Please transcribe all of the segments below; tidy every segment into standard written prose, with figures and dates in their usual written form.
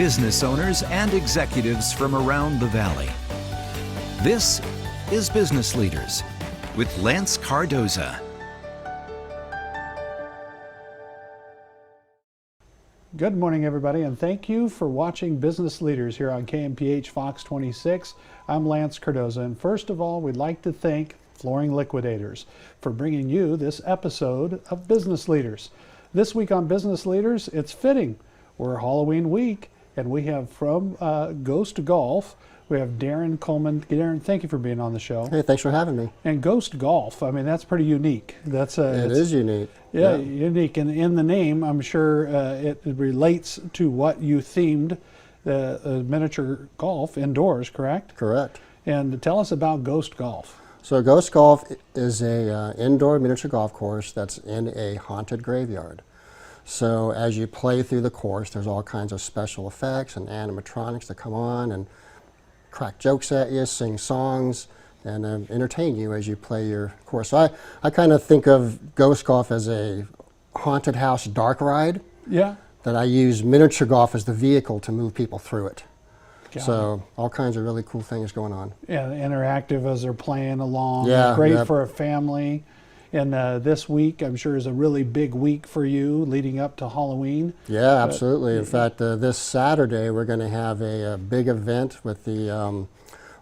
business owners and executives from around the Valley. This is Business Leaders with Lance Cardoza. Good morning, everybody, and thank you for watching Business Leaders here on KMPH Fox 26. I'm Lance Cardoza, and first of all, we'd like to thank Flooring Liquidators for bringing you this episode of Business Leaders. This week on Business Leaders, it's fitting. We're Halloween week, and we have from Ghost Golf, we have Daryn Coleman. Daryn, thank you for being on the show. Hey, thanks for having me. And Ghost Golf, I mean, that's pretty unique. It is unique. Yeah, unique. And in the name, I'm sure it relates to what you themed miniature golf indoors, correct? Correct. And tell us about Ghost Golf. So Ghost Golf is a indoor miniature golf course that's in a haunted graveyard. So as you play through the course, there's all kinds of special effects and animatronics that come on and crack jokes at you, sing songs, and entertain you as you play your course. So I kind of think of Ghost Golf as a haunted house dark ride. Yeah. That I use miniature golf as the vehicle to move people through it. Got so all kinds of really cool things going on. Yeah, interactive as they're playing along. Yeah. Great for a family. And this week, I'm sure, is a really big week for you leading up to Halloween. Yeah, absolutely. In fact, this Saturday, we're going to have a big event with the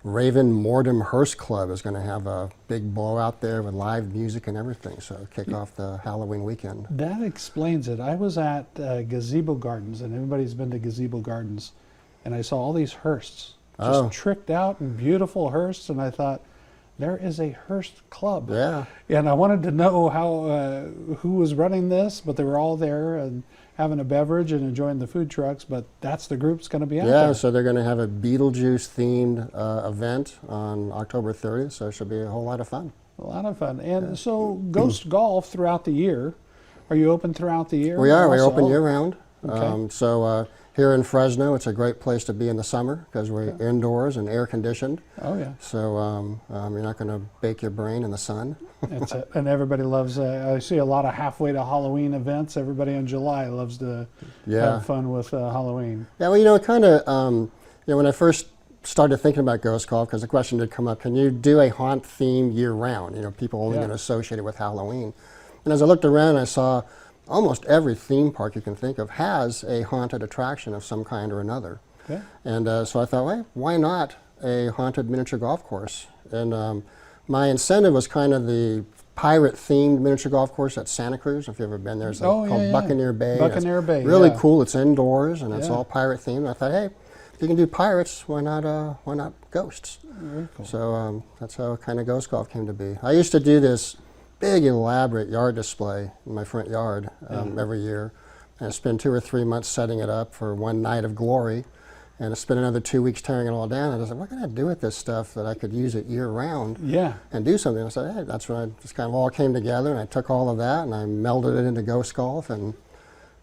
Raven Mordem Hearst Club is going to have a big blowout there with live music and everything. So kick off the Halloween weekend. That explains it. I was at Gazebo Gardens, and everybody's been to Gazebo Gardens, and I saw all these Hearsts, just tricked out and beautiful Hearsts, and I thought, there is a Hearst Club. Yeah. And I wanted to know who was running this, but they were all there and having a beverage and enjoying the food trucks, but that's the group's going to be out there. Yeah, so they're going to have a Beetlejuice-themed event on October 30th, so it should be a whole lot of fun. A lot of fun. And so Ghost Golf throughout the year, are you open throughout the year? We are. We're open year-round. Okay. Here in Fresno, it's a great place to be in the summer because we're indoors and air-conditioned. Oh, yeah. So you're not going to bake your brain in the sun. That's it. And everybody loves, I see a lot of halfway to Halloween events. Everybody in July loves to have fun with Halloween. Yeah, well, it kind of, when I first started thinking about Ghost Golf, because the question did come up, can you do a haunt theme year-round? People only going to associate it with Halloween. And as I looked around, I saw almost every theme park you can think of has a haunted attraction of some kind or another. Yeah. And so I thought, well, why not a haunted miniature golf course? And my incentive was kind of the pirate-themed miniature golf course at Santa Cruz. If you've ever been there, it's called Buccaneer Bay. Buccaneer Bay, really cool. It's indoors and it's all pirate-themed. I thought, hey, if you can do pirates, why not ghosts? Very cool. So that's how kind of Ghost Golf came to be. I used to do this big elaborate yard display in my front yard every year, and I spend 2 or 3 months setting it up for one night of glory, and I spent another 2 weeks tearing it all down. And I was like, what can I do with this stuff that I could use it year round and do something? I said, hey, that's when I just kind of all came together, and I took all of that and I melded it into Ghost Golf, and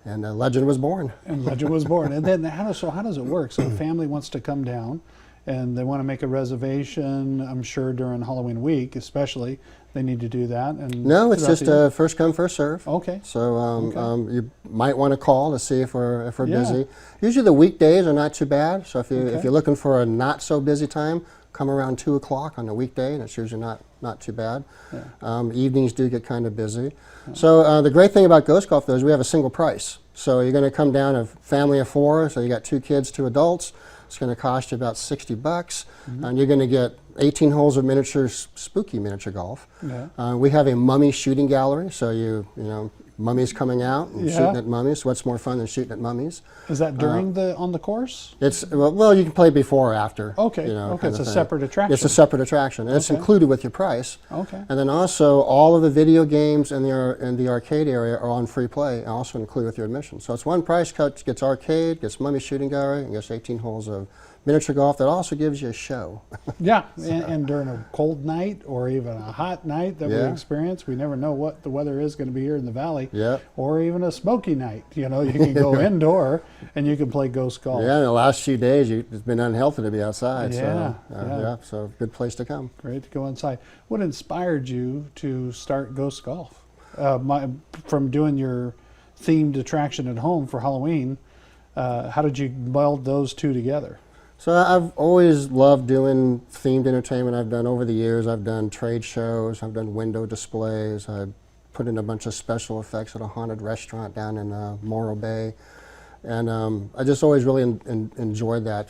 Legend was born. And Legend was born. And then how does it work? So a family wants to come down and they want to make a reservation, I'm sure during Halloween week especially, they need to do that. And no, it's just first come, first serve. Okay. So you might want to call to see if we're busy. Usually the weekdays are not too bad. So if you're looking for a not so busy time, come around 2 o'clock on the weekday, and it's usually not too bad. Yeah. Evenings do get kind of busy. Yeah. So the great thing about Ghost Golf though is we have a single price. So you're going to come down a family of 4. So you got 2 kids, 2 adults. It's going to cost you about $60, and you're going to get 18 holes of spooky miniature golf. Yeah. We have a mummy shooting gallery, so you know mummies coming out and shooting at mummies. What's more fun than shooting at mummies? Is that during on the course? It's well, you can play before or after. Okay. It's a separate attraction. It's a separate attraction, and it's included with your price. Okay. And then also all of the video games in the arcade area are on free play, and also included with your admission. So it's one price cut, gets arcade, gets mummy shooting gallery, and gets 18 holes of miniature golf that also gives you a show. and during a cold night or even a hot night that we experience, we never know what the weather is going to be here in the valley. Or even a smoky night. You can go indoor and you can play Ghost Golf. Yeah, in the last few days it's been unhealthy to be outside. So good place to come. Great to go inside. What inspired you to start Ghost Golf? From doing your themed attraction at home for Halloween, How did you meld those two together? So I've always loved doing themed entertainment. I've done over the years. I've done trade shows. I've done window displays. I put in a bunch of special effects at a haunted restaurant down in Morro Bay. And I just always really enjoyed that.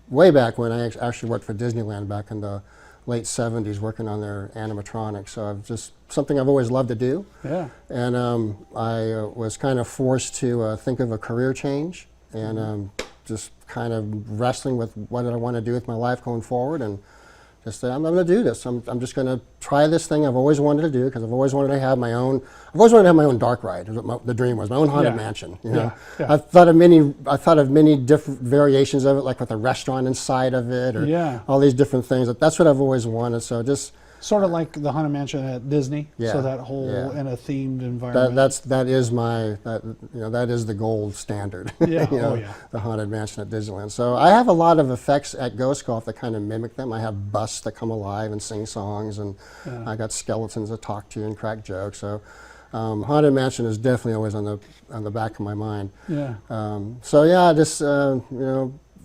Way back when I actually worked for Disneyland back in the late 70s working on their animatronics. So I've just, something I've always loved to do. Yeah. And I was kind of forced to think of a career change and just kind of wrestling with what did I want to do with my life going forward, and just said, I'm going to do this. I'm just going to try this thing I've always wanted to do, because I've always wanted to have my own. I've always wanted to have my own dark ride. Is what the dream was, my own haunted mansion. You know, I've thought of many different variations of it, like with a restaurant inside of it, or all these different things. That's what I've always wanted. So just. Sort of like the Haunted Mansion at Disney, so that whole in a themed environment. That is the gold standard. Yeah, the Haunted Mansion at Disneyland. So I have a lot of effects at Ghost Golf that kind of mimic them. I have busts that come alive and sing songs, and I got skeletons that talk to you and crack jokes. So Haunted Mansion is definitely always on the back of my mind. Yeah.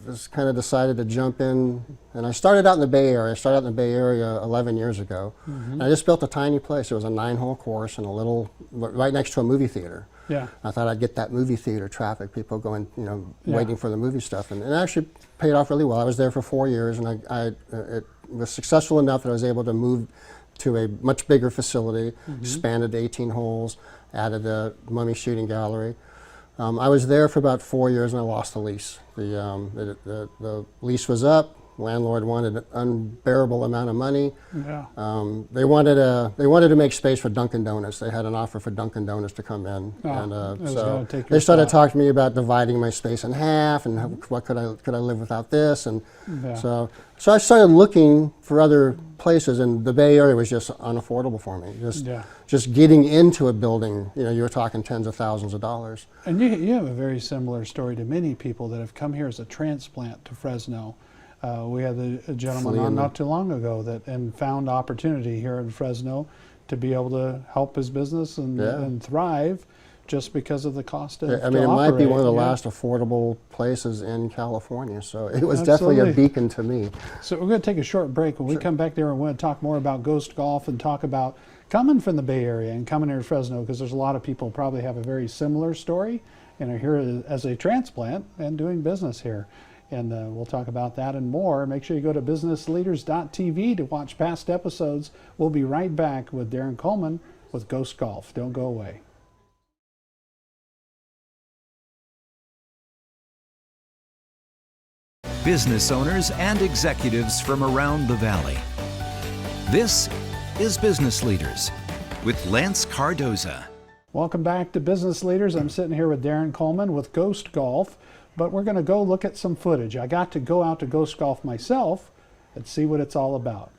Just kind of decided to jump in, and I started out in the Bay Area. I started out in the Bay Area 11 years ago. And I just built a tiny place. It was a 9-hole course and right next to a movie theater. Yeah. I thought I'd get that movie theater traffic, people going, waiting for the movie stuff, and it actually paid off really well. I was there for 4 years, and it was successful enough that I was able to move to a much bigger facility, expanded to 18 holes, added a mummy shooting gallery. I was there for about 4 years, and I lost the lease. The lease was up. Landlord wanted an unbearable amount of money. Yeah. They wanted to make space for Dunkin' Donuts. They had an offer for Dunkin' Donuts to come in, so they started talking to me about dividing my space in half, and what could I live without this, and so I started looking for other places, and the Bay Area was just unaffordable for me. Just getting into a building, you were talking tens of thousands of dollars. And you have a very similar story to many people that have come here as a transplant to Fresno. We had a gentleman on not too long ago and found opportunity here in Fresno to be able to help his business and thrive just because of the cost of it might be one of the last affordable places in California, so it was definitely a beacon to me. So we're going to take a short break. When we come back there, we're going to talk more about Ghost Golf and talk about coming from the Bay Area and coming here to Fresno, because there's a lot of people probably have a very similar story and are here as a transplant and doing business here. And we'll talk about that and more. Make sure you go to businessleaders.tv to watch past episodes. We'll be right back with Daryn Coleman with Ghost Golf. Don't go away. Business owners and executives from around the valley. This is Business Leaders with Lance Cardoza. Welcome back to Business Leaders. I'm sitting here with Daryn Coleman with Ghost Golf, but we're going to go look at some footage. I got to go out to Ghost Golf myself and see what it's all about.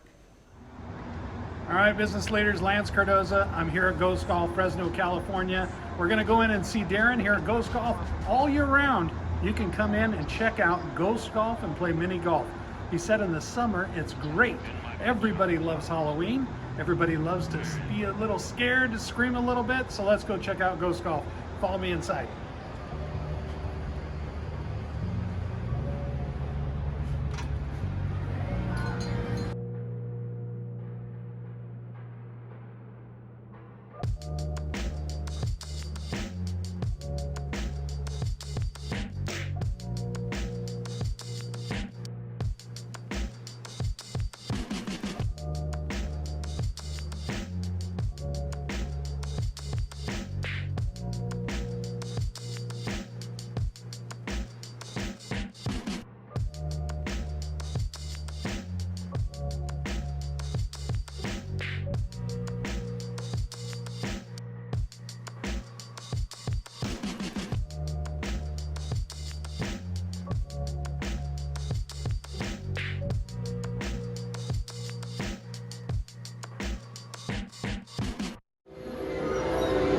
All right, Business Leaders, Lance Cardoza. I'm here at Ghost Golf, Fresno, California. We're going to go in and see Daryn here at Ghost Golf all year round. You can come in and check out Ghost Golf and play mini golf. He said in the summer, it's great. Everybody loves Halloween. Everybody loves to be a little scared, to scream a little bit. So let's go check out Ghost Golf. Follow me inside.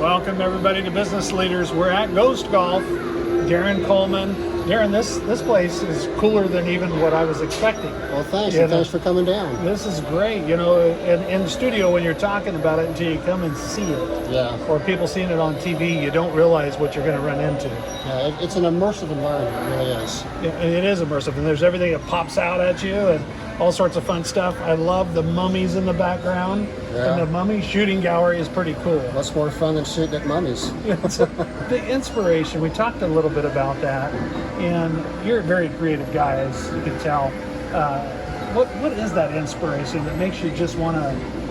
Welcome everybody to Business Leaders. We're at Ghost Golf. Daryn Coleman Daryn, this place is cooler than even what I was expecting. Well, thanks, You and know, thanks for coming down. This is great. You know, in the studio when you're talking about it until you come and see it. Yeah. Or people seeing it on TV, you don't realize what you're going to run into. Yeah, it's an immersive environment, it really is. It is immersive, and there's everything that pops out at you and all sorts of fun stuff. I love the mummies in the background, Yeah. and the mummy shooting gallery is pretty cool. What's more fun than shooting at mummies? So, the inspiration, we talked a little bit about that, and you're a very creative guy, as you can tell. What is that inspiration that makes you just want to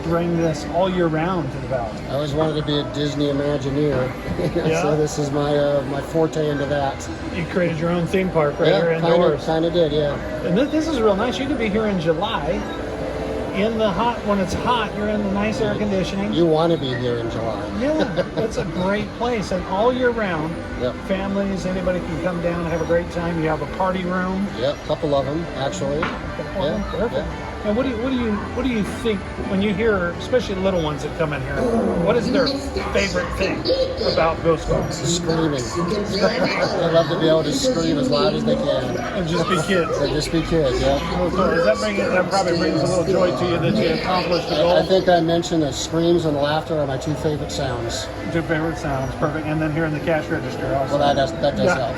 bring this all year round to the Valley? I always wanted to be a Disney Imagineer, Yeah. so this is my forte into that. You created your own theme park right here indoors. Kind of did, yeah. And this is real nice. You can be here in July, when it's hot, you're in the nice air conditioning. You want to be here in July. Yeah, it's a great place, and all year round, Yep. families, anybody can come down and have a great time. You have a party room. Yep, a couple of them actually. Yeah, Perfect. yeah. And what do you think when you hear, especially little ones that come in here? What is their favorite thing about Ghost Golf? Screaming. I love to be able to scream as loud as they can. And just be kids. And just be kids, yeah. So that probably brings a little joy to you that you accomplished the goal. I think I mentioned that screams and laughter are my two favorite sounds. Two favorite sounds, perfect. And then here in the cash register also. Well, that does help.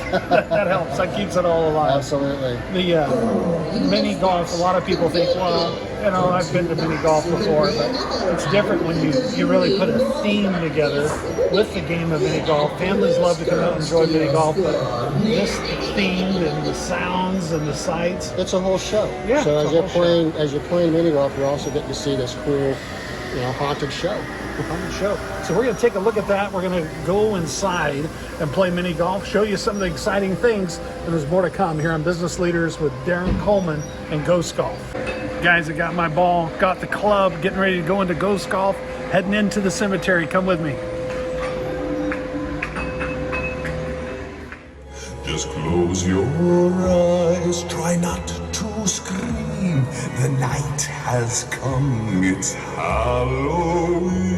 That helps. That keeps it all alive. Absolutely. The mini golf, a lot of people think, well, you know, I've been to mini golf before, but it's different when you really put a theme together with the game of mini golf. Families love to come out and enjoy mini golf, but this themed and the sounds and the sights. It's a whole show. Yeah, So it's a whole as you're playing mini golf, you're also getting to see this cool, haunted show. On the show. So we're going to take a look at that. We're going to go inside and play mini golf, show you some of the exciting things, and there's more to come here on Business Leaders with Daryn Coleman and Ghost Golf. Guys, I got my ball, got the club, getting ready to go into Ghost Golf, heading into the cemetery. Come with me. Just close your eyes, try not to scream. The night has come, it's Halloween.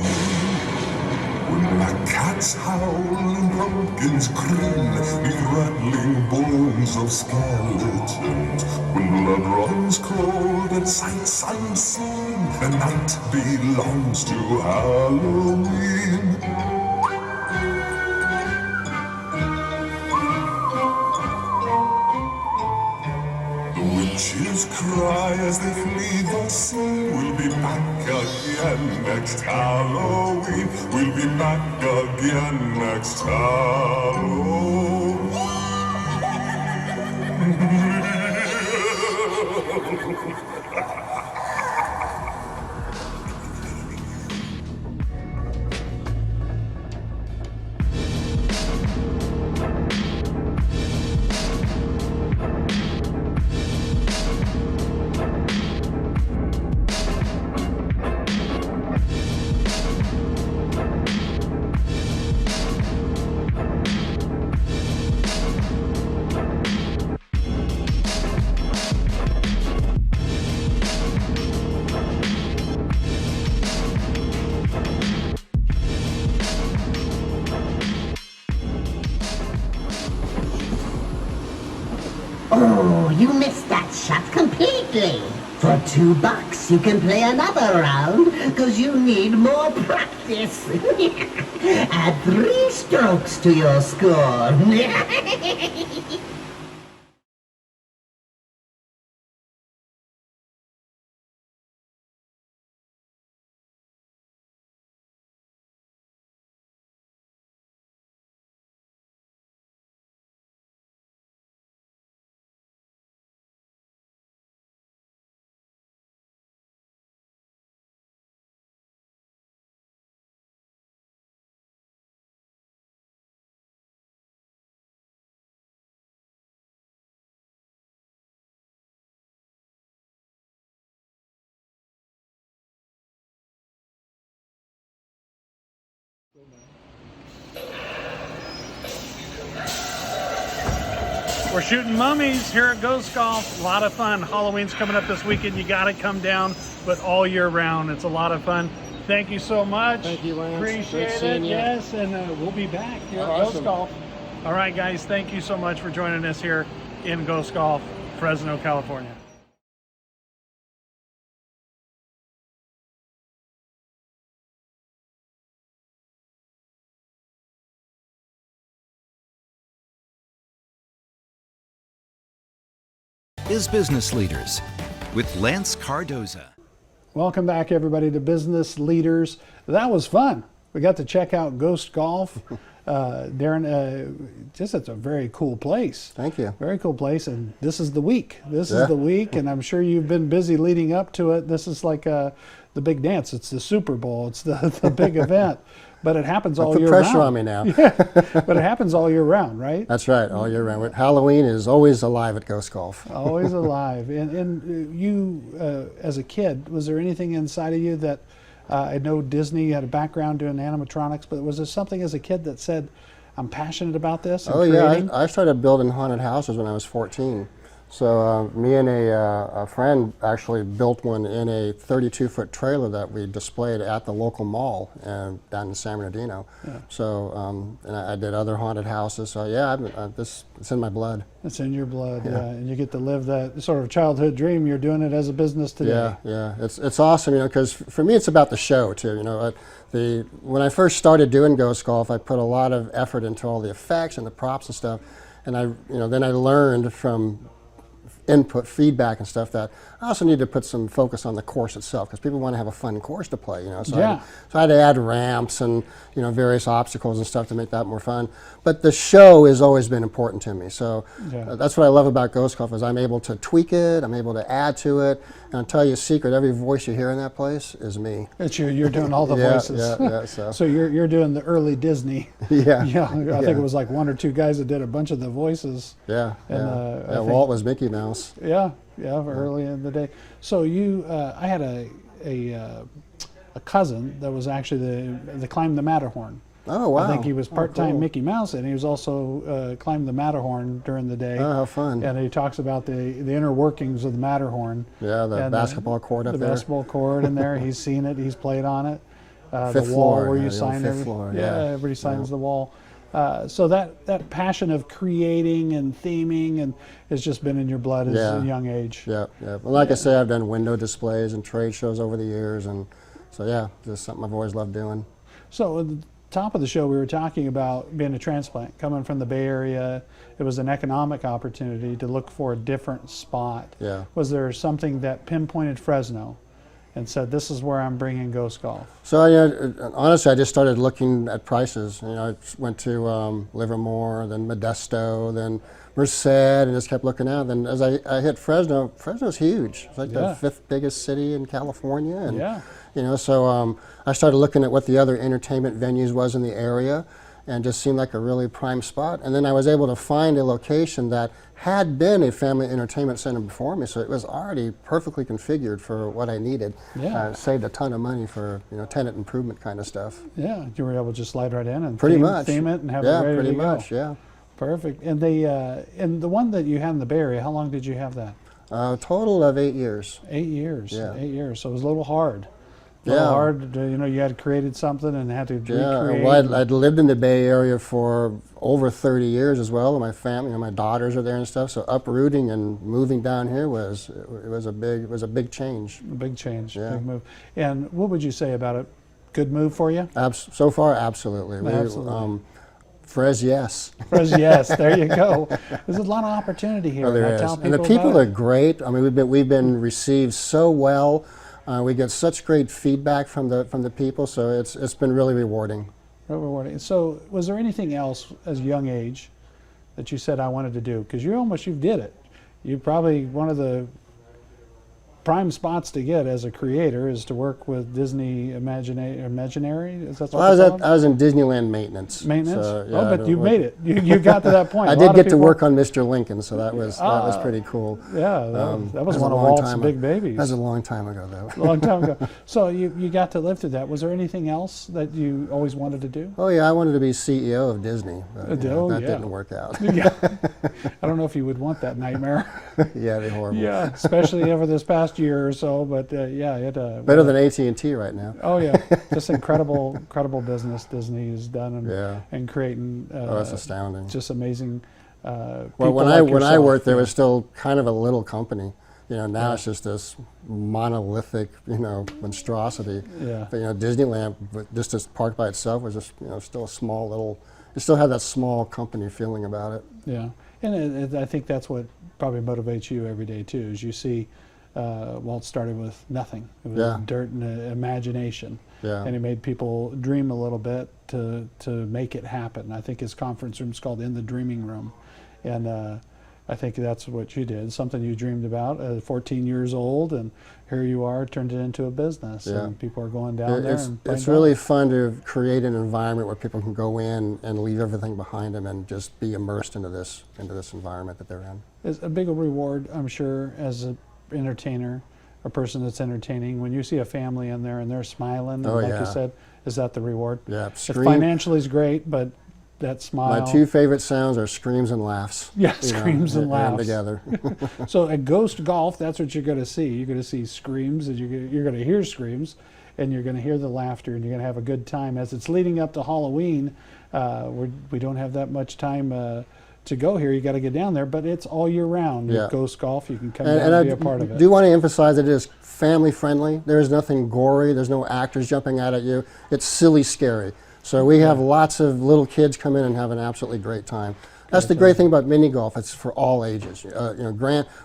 When black cats howl and pumpkins grin, with rattling bones of skeletons. When blood runs cold and sights unseen, the night belongs to Halloween. Witches cry as they flee the scene. We'll be back again next Halloween. We'll be back again next Halloween. Oh, you missed that shot completely. For $2 you can play another round, because you need more practice. Add 3 strokes to your score. We're shooting mummies here at Ghost Golf. A lot of fun. Halloween's coming up this weekend. You got to come down, but all year round. It's a lot of fun. Thank you so much. Thank you, Lance. Appreciate Great seeing it. you. Yes, and we'll be back here at Awesome. Ghost Golf. All right, guys, thank you so much for joining us here in Ghost Golf, Fresno, California. Is Business Leaders with Lance Cardoza. Welcome back, everybody, to Business Leaders. That was fun. We got to check out Ghost Golf. Daryn, it's a very cool place. Thank you. Very cool place, and this is the week. This is the week, and I'm sure you've been busy leading up to it. This is like the big dance. It's the Super Bowl. It's the big event. But it happens all year round. Put pressure on me now. Yeah, but it happens all year round, right? That's right, all year round. Halloween is always alive at Ghost Golf. Always alive. And you, as a kid, was there anything inside of you that, I know Disney had a background doing animatronics, but was there something as a kid that said, I'm passionate about this? And creating? Yeah, I started building haunted houses when I was 14. So me and a friend actually built one in a 32-foot trailer that we displayed at the local mall down in San Bernardino. Yeah. So and I did other haunted houses. So yeah, it's in my blood. It's in your blood, yeah. And you get to live that sort of childhood dream. You're doing it as a business today. Yeah. It's awesome, because for me it's about the show too. When I first started doing Ghost Golf, I put a lot of effort into all the effects and the props and stuff, and then I learned from input, feedback and stuff that I also need to put some focus on the course itself, because people want to have a fun course to play, So I had to add ramps and various obstacles and stuff to make that more fun. But the show has always been important to me. So that's what I love about Ghost Golf, is I'm able to tweak it, I'm able to add to it. And I'll tell you a secret: every voice you hear in that place is me. It's you. You're doing all the voices. So you're doing the early Disney. I think it was like one or two guys that did a bunch of the voices. Walt was Mickey Mouse. Early in the day. So I had a cousin that was actually the climbed the Matterhorn. Oh wow! I think he was part-time cool. Mickey Mouse, and he was also climbed the Matterhorn during the day. Oh, how fun! And he talks about the inner workings of the Matterhorn. Yeah, the basketball court up there. The basketball court in there. He's seen it. He's played on it. Fifth the wall floor, where you sign everything. Everybody signs the wall. So that passion of creating and theming and has just been in your blood as a young age. Yeah. Well, like I say, I've done window displays and trade shows over the years, and so just something I've always loved doing. So at the top of the show, we were talking about being a transplant, coming from the Bay Area. It was an economic opportunity to look for a different spot. Yeah. Was there something that pinpointed Fresno and said, this is where I'm bringing Ghost Golf? So honestly, I just started looking at prices. I went to Livermore, then Modesto, then Merced, and just kept looking out. Then as I hit Fresno, Fresno's huge. It's like the 5th biggest city in California, and so I started looking at what the other entertainment venues was in the area, and just seemed like a really prime spot. And then I was able to find a location that had been a family entertainment center before me, so it was already perfectly configured for what I needed. Saved a ton of money for tenant improvement kind of stuff. Yeah, you were able to just slide right in and pretty much theme it and have it ready to go. Yeah. Perfect. And the one that you had in the Bay Area, how long did you have that? Total of 8 years. 8 years. Yeah. 8 years. So it was a little hard. Hard. You had created something and had to recreate. Well, I'd lived in the Bay Area for over 30 years as well. My family, my daughters are there and stuff. So uprooting and moving down here was a big change. A big change. Big move. And what would you say about it? Good move for you? So far, absolutely. Frez, yes. Frez, yes. There you go. There's a lot of opportunity here. There is. And the people are great. I mean, we've been received so well. We get such great feedback from the people, so it's been really rewarding. Really rewarding. So, was there anything else as a young age that you said I wanted to do? Because you did it. You probably one of the prime spots to get as a creator is to work with Disney Imaginary. Is that what I was in Disneyland maintenance. Maintenance? So, but you made it. You got to that point. I did get to work on Mr. Lincoln, so that was pretty cool. Yeah, that was one of Walt's big babies. That was a long time ago, though. A long time ago. So you got to live through that. Was there anything else that you always wanted to do? Oh yeah, I wanted to be CEO of Disney. But, that didn't work out. I don't know if you would want that nightmare. Yeah, it'd be horrible. Yeah, especially over this past last year or so, but yeah, it Better than AT&T right now. Oh yeah, just incredible business Disney has done and creating. Oh, that's astounding. Just amazing. Well, people when like I yourself, worked, there was still kind of a little company. Now it's just this monolithic, monstrosity. Yeah. But Disneyland, just as park by itself, was just still a small little. It still had that small company feeling about it. Yeah, and I think that's what probably motivates you every day too. Is you see, Walt started with nothing. It was dirt and imagination. Yeah. And he made people dream a little bit to make it happen. I think his conference room's called In the Dreaming Room, and I think that's what you did. Something you dreamed about at 14 years old, and here you are, turned it into a business. Yeah. And people are going down there. It's really fun to create an environment where people can go in and leave everything behind them and just be immersed into this environment that they're in. It's a big reward, I'm sure, as an entertainer, a person that's entertaining. When you see a family in there and they're smiling, Oh, like yeah. you said, is that the reward? Yeah, If financially is great, but that smile. My two favorite sounds are screams and laughs. Yeah, screams and laughs. Together. So at Ghost Golf, that's what you're going to see. You're going to see screams, and you're going to hear screams, and you're going to hear the laughter, and you're going to have a good time. As it's leading up to Halloween, we don't have that much time to go here. You got to get down there, but it's all year round. Yeah. At Ghost Golf, you can come down and be a part of it. I do want to emphasize that it is family friendly. There is nothing gory. There's no actors jumping out at you. It's silly scary. So we have lots of little kids come in and have an absolutely great time. That's the great thing about mini golf. It's for all ages.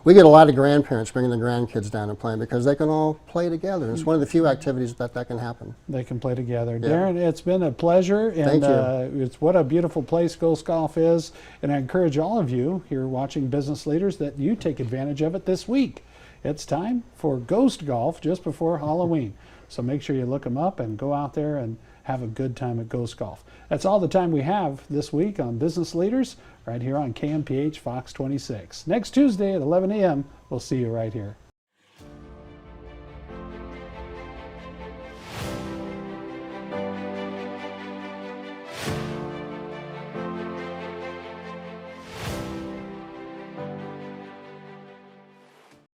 We get a lot of grandparents bringing their grandkids down and playing because they can all play together. It's one of the few activities that can happen. They can play together. Yeah. Daryn, it's been a pleasure, and Thank you. It's what a beautiful place Ghost Golf is. And I encourage all of you here watching Business Leaders that you take advantage of it this week. It's time for Ghost Golf just before Halloween. So make sure you look them up and go out there and have a good time at Ghost Golf. That's all the time we have this week on Business Leaders, right here on KMPH Fox 26. Next Tuesday at 11 a.m., we'll see you right here.